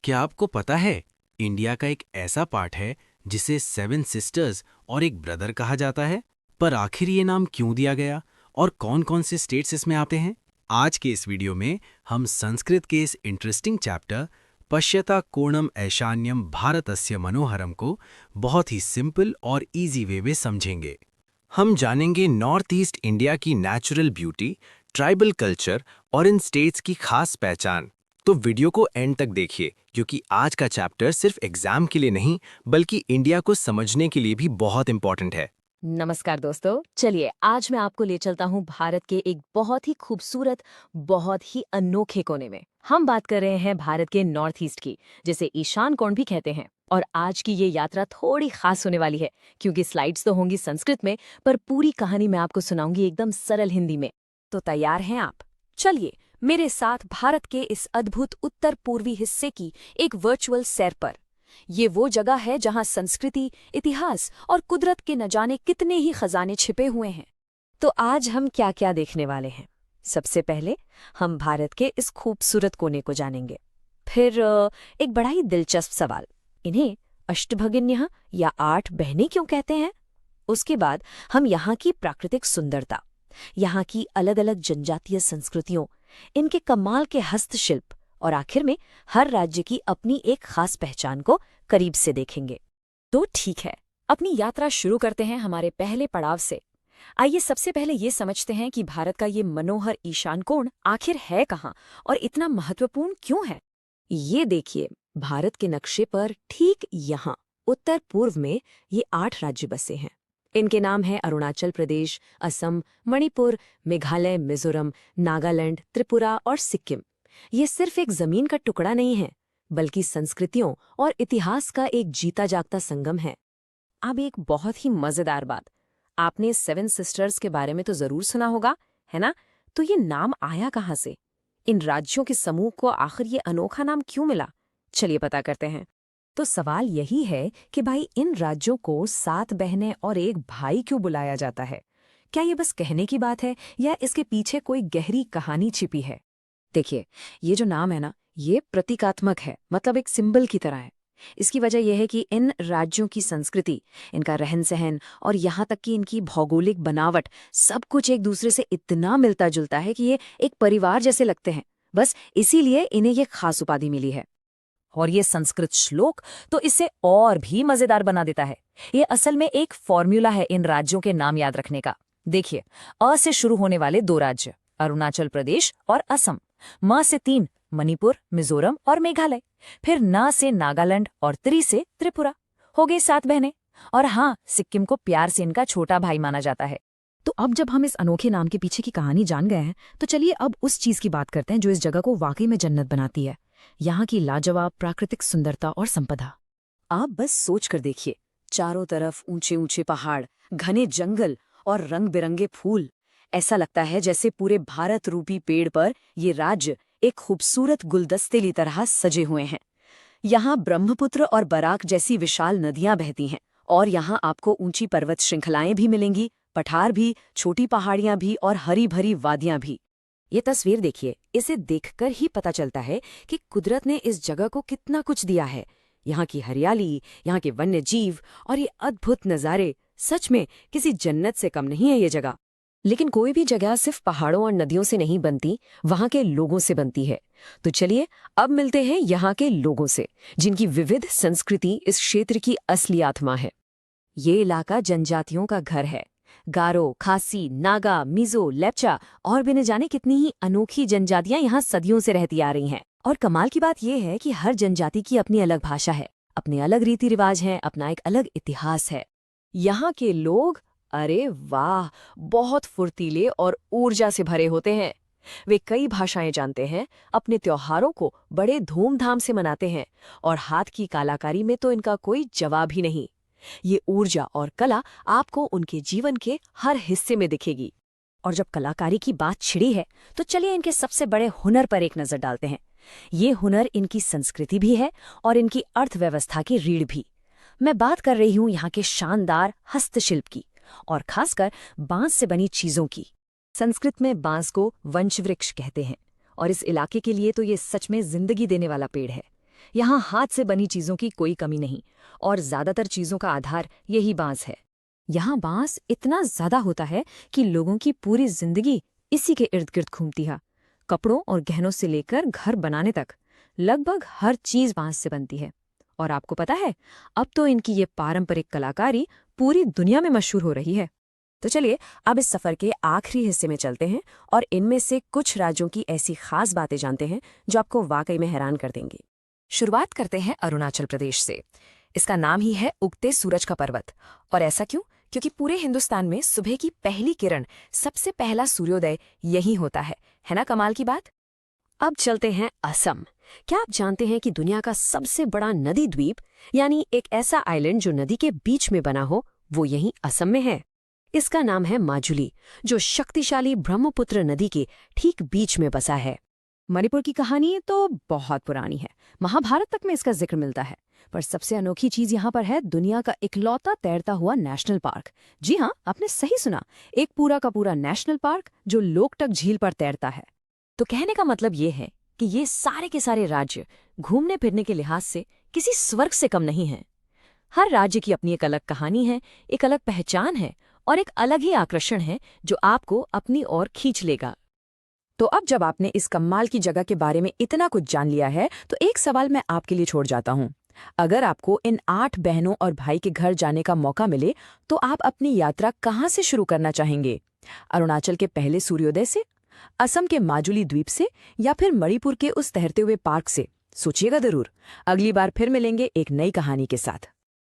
क्या आपको पता है इंडिया का एक ऐसा पार्ट है जिसे 7 सिस्टर्स और एक ब्रदर कहा जाता है। पर आखिर ये नाम क्यों दिया गया और कौन-कौन से स्टेट्स इसमें आते हैं? आज के इस वीडियो में हम संस्कृत के इस इंटरेस्टिंग चैप्टर पश्यता कोणम ऐशान्यम भारतस्य मनोहरम को बहुत ही सिंपल और इजी वे में समझेंगे। हम जानेंगे नॉर्थ ईस्ट इंडिया की नेचुरल ब्यूटी, ट्राइबल कल्चर और इन स्टेट्स की खास पहचान। तो वीडियो को एंड तक देखिए क्योंकि आज का चैप्टर सिर्फ एग्जाम के लिए नहीं बल्कि इंडिया को समझने के लिए भी बहुत इंपॉर्टेंट है। नमस्कार दोस्तों, चलिए आज मैं आपको ले चलता हूँ भारत के एक बहुत ही खूबसूरत, बहुत ही अनोखे कोने में। हम बात कर रहे हैं भारत के नॉर्थ ईस्ट की, जिसे ईशान कोण भी कहते हैं। और आज की ये यात्रा थोड़ी खास होने वाली है क्योंकि स्लाइड्स तो होंगी संस्कृत में, पर पूरी कहानी मैं आपको सुनाऊंगी एकदम सरल हिंदी में। तो तैयार हैं आप? चलिए मेरे साथ भारत के इस अद्भुत उत्तर पूर्वी हिस्से की एक वर्चुअल सैर पर। ये वो जगह है जहां संस्कृति, इतिहास और कुदरत के न जाने कितने ही खजाने छिपे हुए हैं। तो आज हम क्या क्या देखने वाले हैं? सबसे पहले हम भारत के इस खूबसूरत कोने को जानेंगे। फिर एक बड़ा ही दिलचस्प सवाल, इन्हें अष्टभगिन्यः या 8 बहनें क्यों कहते हैं? उसके बाद हम यहाँ की प्राकृतिक सुंदरता, यहाँ की अलग अलग जनजातीय संस्कृतियों, इनके कमाल के हस्तशिल्प और आखिर में हर राज्य की अपनी एक खास पहचान को करीब से देखेंगे। तो ठीक है, अपनी यात्रा शुरू करते हैं हमारे पहले पड़ाव से। आइए सबसे पहले ये समझते हैं कि भारत का ये मनोहर ईशान कोण आखिर है कहाँ और इतना महत्वपूर्ण क्यों है। ये देखिए, भारत के नक्शे पर ठीक यहाँ उत्तर पूर्व में ये 8 राज्य बसे हैं। इनके नाम हैं अरुणाचल प्रदेश, असम, मणिपुर, मेघालय, मिजोरम, नागालैंड, त्रिपुरा और सिक्किम। ये सिर्फ एक जमीन का टुकड़ा नहीं है बल्कि संस्कृतियों और इतिहास का एक जीता जागता संगम है। अब एक बहुत ही मजेदार बात, आपने 7 सिस्टर्स के बारे में तो जरूर सुना होगा, है ना? तो ये नाम आया कहाँ से? इन राज्यों के समूह को आखिर ये अनोखा नाम क्यों मिला? चलिए पता करते हैं। तो सवाल यही है कि भाई इन राज्यों को 7 बहनें और एक भाई क्यों बुलाया जाता है? क्या ये बस कहने की बात है या इसके पीछे कोई गहरी कहानी छिपी है? देखिए, ये जो नाम है ना, ये प्रतीकात्मक है, मतलब एक सिंबल की तरह है। इसकी वजह यह है कि इन राज्यों की संस्कृति, इनका रहन सहन और यहाँ तक कि इनकी भौगोलिक बनावट, सब कुछ एक दूसरे से इतना मिलता जुलता है कि ये एक परिवार जैसे लगते हैं। बस इसीलिए इन्हें ये खास उपाधि मिली है। और ये संस्कृत श्लोक तो इसे और भी मजेदार बना देता है। ये असल में एक फॉर्मूला है इन राज्यों के नाम याद रखने का। देखिए, अ से शुरू होने वाले 2 राज्य, अरुणाचल प्रदेश और असम। म से 3, मणिपुर, मिजोरम और मेघालय। फिर न से नागालैंड और त्रि से त्रिपुरा। हो गई 7 बहनें। और हाँ, सिक्किम को प्यार से इनका छोटा भाई माना जाता है। तो अब जब हम इस अनोखे नाम के पीछे की कहानी जान गए हैं, तो चलिए अब उस चीज की बात करते हैं जो इस जगह को वाकई में जन्नत बनाती है, यहाँ की लाजवाब प्राकृतिक सुंदरता और संपदा। आप बस सोच कर देखिए, चारों तरफ ऊंचे ऊंचे पहाड़, घने जंगल और रंग बिरंगे फूल। ऐसा लगता है जैसे पूरे भारत रूपी पेड़ पर ये राज्य एक खूबसूरत गुलदस्ते की तरह सजे हुए हैं। यहाँ ब्रह्मपुत्र और बराक जैसी विशाल नदियां बहती हैं और यहाँ आपको ऊंची पर्वत श्रृंखलाएं भी मिलेंगी, पठार भी, छोटी पहाड़ियां भी और हरी भरी वादियां भी। ये तस्वीर देखिए, इसे देखकर ही पता चलता है कि कुदरत ने इस जगह को कितना कुछ दिया है। यहाँ की हरियाली, यहाँ के वन्य जीव और ये अद्भुत नज़ारे, सच में किसी जन्नत से कम नहीं है ये जगह। लेकिन कोई भी जगह सिर्फ पहाड़ों और नदियों से नहीं बनती, वहाँ के लोगों से बनती है। तो चलिए अब मिलते हैं यहाँ के लोगों से, जिनकी विविध संस्कृति इस क्षेत्र की असली आत्मा है। ये इलाका जनजातियों का घर है। गारो, खासी, नागा, मिजो, लेप्चा और भी न जाने कितनी ही अनोखी जनजातियां यहाँ सदियों से रहती आ रही हैं। और कमाल की बात यह है कि हर जनजाति की अपनी अलग भाषा है, अपने अलग रीति रिवाज हैं, अपना एक अलग इतिहास है। यहाँ के लोग, अरे वाह, बहुत फुर्तीले और ऊर्जा से भरे होते हैं। वे कई भाषाएं जानते हैं, अपने त्योहारों को बड़े धूमधाम से मनाते हैं और हाथ की कलाकारी में तो इनका कोई जवाब ही नहीं। ये ऊर्जा और कला आपको उनके जीवन के हर हिस्से में दिखेगी। और जब कलाकारी की बात छिड़ी है, तो चलिए इनके सबसे बड़े हुनर पर एक नजर डालते हैं। ये हुनर इनकी संस्कृति भी है और इनकी अर्थव्यवस्था की रीढ़ भी। मैं बात कर रही हूँ यहाँ के शानदार हस्तशिल्प की और खासकर बांस से बनी चीजों की। संस्कृत में बांस को वंशवृक्ष कहते हैं और इस इलाके के लिए तो ये सच में जिंदगी देने वाला पेड़ है। यहाँ हाथ से बनी चीजों की कोई कमी नहीं, और ज्यादातर चीजों का आधार यही बांस है। यहाँ बांस इतना ज्यादा होता है कि लोगों की पूरी जिंदगी इसी के इर्द गिर्द घूमती है। कपड़ों और गहनों से लेकर घर बनाने तक लगभग हर चीज बांस से बनती है। और आपको पता है, अब तो इनकी ये पारंपरिक कलाकारी पूरी दुनिया में मशहूर हो रही है। तो चलिए अब इस सफर के आखिरी हिस्से में चलते हैं और इनमें से कुछ राज्यों की ऐसी खास बातें जानते हैं जो आपको वाकई में हैरान कर देंगी। शुरुआत करते हैं अरुणाचल प्रदेश से। इसका नाम ही है उगते सूरज का पर्वत। और ऐसा क्यों? क्योंकि पूरे हिंदुस्तान में सुबह की पहली किरण, सबसे पहला सूर्योदय यहीं होता है ना कमाल की बात। अब चलते हैं असम। क्या आप जानते हैं कि दुनिया का सबसे बड़ा नदी द्वीप, यानी एक ऐसा आइलैंड जो नदी के बीच में बना हो, वो यहीं असम में है। इसका नाम है माजुली, जो शक्तिशाली ब्रह्मपुत्र नदी के ठीक बीच में बसा है। मणिपुर की कहानी तो बहुत पुरानी है, महाभारत तक में इसका जिक्र मिलता है। पर सबसे अनोखी चीज यहाँ पर है दुनिया का इकलौता तैरता हुआ नेशनल पार्क। जी हाँ, आपने सही सुना, एक पूरा का पूरा नेशनल पार्क जो लोकटक झील पर तैरता है। तो कहने का मतलब ये है कि ये सारे के सारे राज्य घूमने फिरने के लिहाज से किसी स्वर्ग से कम नहीं हैं। हर राज्य की अपनी एक अलग कहानी है, एक अलग पहचान है और एक अलग ही आकर्षण है जो आपको अपनी ओर खींच लेगा। तो अब जब आपने इस कमाल की जगह के बारे में इतना कुछ जान लिया है, तो एक सवाल मैं आपके लिए छोड़ जाता हूँ। अगर आपको इन 8 बहनों और भाई के घर जाने का मौका मिले, तो आप अपनी यात्रा कहाँ से शुरू करना चाहेंगे? अरुणाचल के पहले सूर्योदय से, असम के माजुली द्वीप से, या फिर मणिपुर के उस तैरते हुए पार्क से? सोचिएगा जरूर। अगली बार फिर मिलेंगे एक नई कहानी के साथ।